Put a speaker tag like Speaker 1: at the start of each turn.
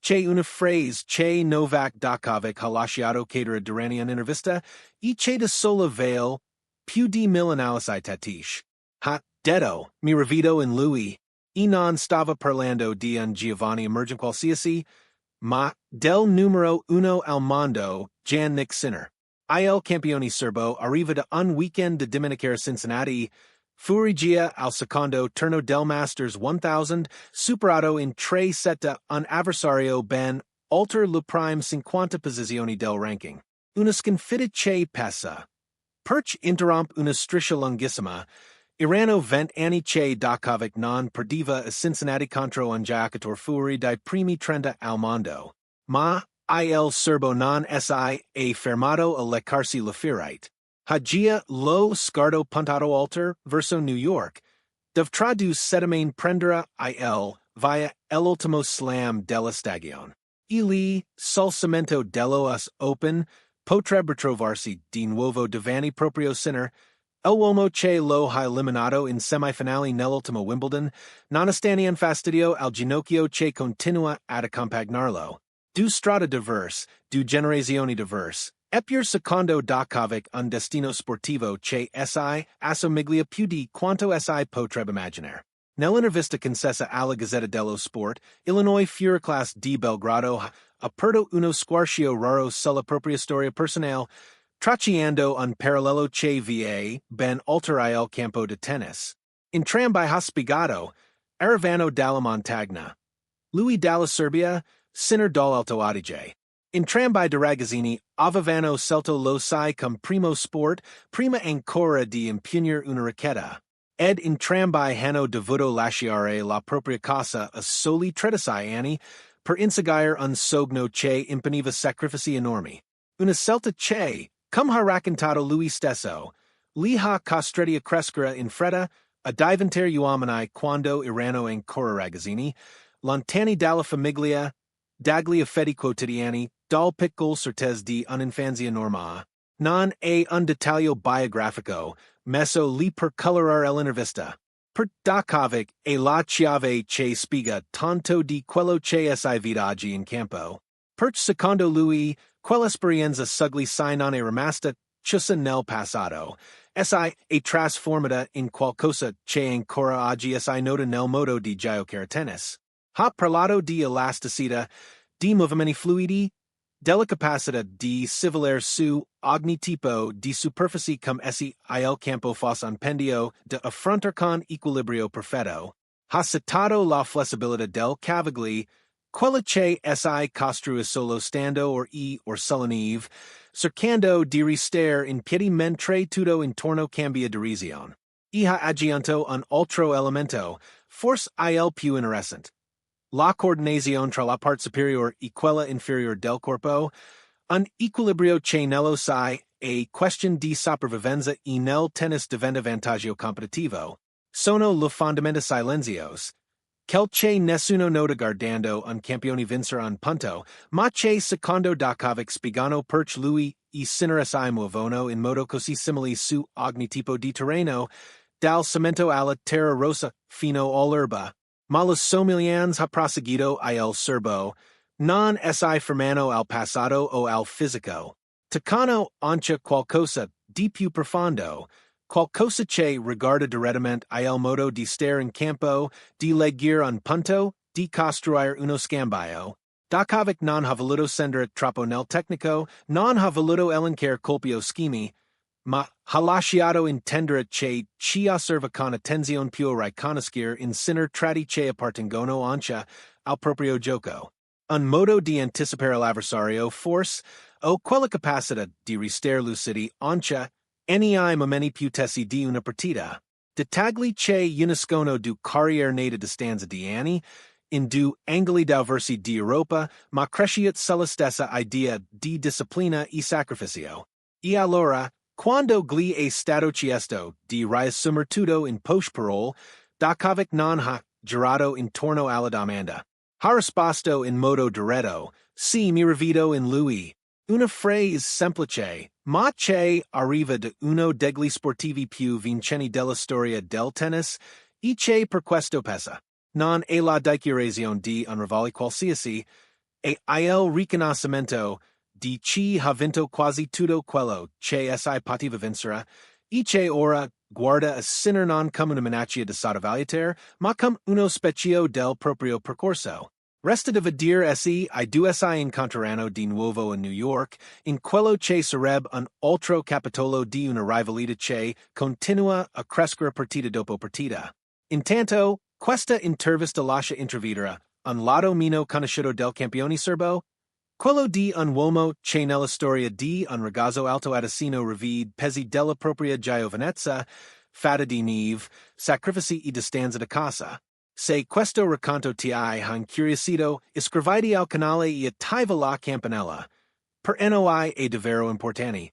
Speaker 1: C'è una frase, c'è Novak Đokovic ha lasciato cadere durante un'intervista, e c'è da sola veil, più di mille analisi tatiche. Ha detto, mi rivedo in lui, e non stava parlando di un Giovanni emergent qualsiasi, ma del numero uno al mondo, Jannik Sinner. Il campione serbo arriva da un weekend da dimenticare Cincinnati, Furigia al secondo turno del Masters 1000, superato in 3 set un avversario ben oltre le prime 50 posizioni del ranking. Una sconfitta che pesa. Perch interrompe una striscia lunghissima, Irano 20 anni che Đokovic non perdeva a Cincinnati contro un giocatore fuori dai primi 30 al mondo. Ma il serbo non si fermato a leccarsi la ferite. Hagia lo scardo puntato oltre verso New York. Dovrà du settimane prendere il via l'ultimo slam della stagione. Lì, sul cemento dello US Open, potrebbe trovarsi di nuovo davanti proprio Sinner. El uomo che lo ha eliminato in semifinali nell'ultimo Wimbledon, nonostante un fastidio al ginocchio che continua ad accompagnarlo. Du strade diverse, du generazioni diverse. Eppure secondo Đokovic un destino sportivo che si assomiglia più di quanto si potrebbe immaginare. Nell'intervista concessa alla Gazzetta dello Sport, Illinois Fuerclass di Belgrado ha aperto uno squarcio raro sulla propria storia personale, tracciando un parallelo che va ben oltre il campo di tennis. Entrambi ha spiegato, arrivano dalla montagna. Lui dalla Serbia, Sinner dall'Alto Adige. Entrambi di ragazzini avevano scelto lo sai come primo sport prima ancora di impugnare una racchetta. Ed entrambi hanno dovuto lasciare la propria casa a soli 36 anni per inseguire un sogno che imponiva sacrifici enormi. Una scelta che, come ha raccontato lui stesso, li ha costretti a crescere in fretta, a diventare uomini quando erano ancora ragazzini, lontani dalla famiglia, dagli affetti quotidiani, dal piccolo certezze di un'infanzia normale. Non è un dettaglio biografico, messo lì per colorare l'intervista. Per Đokovic è la chiave che spiega tanto di quello che si vede oggi in campo. Per secondo lui, quell'esperienza sugli sai non è rimasta chiusa nel passato. Si è trasformata in qualcosa che ancora oggi si nota nel modo di giocare a tennis. Ha parlato di elasticità, di movimenti fluidi, della capacità di scivolare su ogni tipo di superficie come essi il campo fosse un pendio da affrontare con equilibrio perfetto. Ha citato la flessibilità del cavigli, quella che si costrua solo stando or sull'inive, cercando di restare in piedi mentre tutto intorno cambia direzione. Ha aggiunto un altro elemento, forse il più interessante. La coordinazione tra la parte superiore e quella inferiore del corpo, un equilibrio che nello sai è question di sopravvivenza e nel tennis diventa vantaggio competitivo. Sono le fondamenta silenziose. Quel che nessuno nota guardando un campione vincere un punto, ma che secondo Đokovic spiegano perch lui e Sinner si muovono in modo così simile su ogni tipo di terreno, dal cemento alla terra rossa fino all'erba. Ma le somiglianze ha proseguito il serbo, non si fermano al passato o al fisico. Toccano anche qualcosa di più profondo, qualcosa che riguarda direttamente il modo di stare in campo, di leggere un punto, di costruire uno scambio. Đokovic non ha voluto scendere troppo nel tecnico, non ha voluto elencare colpi o schemi, ma ha lasciato intendere che ci osserva con attenzione più a riconoscere in Sinner tratti che appartengono anche al proprio gioco. Un modo di anticipare l'avversario forse, o quella capacità di restare lucidi anche nei momenti più tesi di una partita. Dettagli che uniscono du carriere nata distanza di anni, in due angoli diversi di Europa, ma cresciut sulla stessa idea di disciplina e sacrificio. E allora, quando gli è stato chiesto di riassumere tutto in post-parole, Đokovic non ha girato intorno alla domanda. Ha risposto in modo diretto, sì mi rivedo in lui. Una frase semplice, ma che arriva da uno degli sportivi più vincenti della storia del tennis, e che per questo pesa. Non è la dichiarazione di un rivale qualsiasi, e il riconoscimento di chi ha vinto quasi tutto quello che si poteva vincere, e che ora guarda a Sinner non come una minaccia di sottovalutare, ma come uno specchio del proprio percorso. Resta da vedere se I due si incontreranno di nuovo a New York, in quello che sarebbe un altro capitolo di una rivalità che continua a crescere partita dopo partita. Intanto, questa intervista lascia intravedere un lato meno conosciuto del campione serbo, quello di un uomo che nella storia di un ragazzo alto assassino rivide pesi della propria giovanezza, fada di neve, sacrifici e distanza da casa. Se questo racconto ti ha incuriosito, iscriviti al canale e attiva la campanella. Per noi è davvero importante.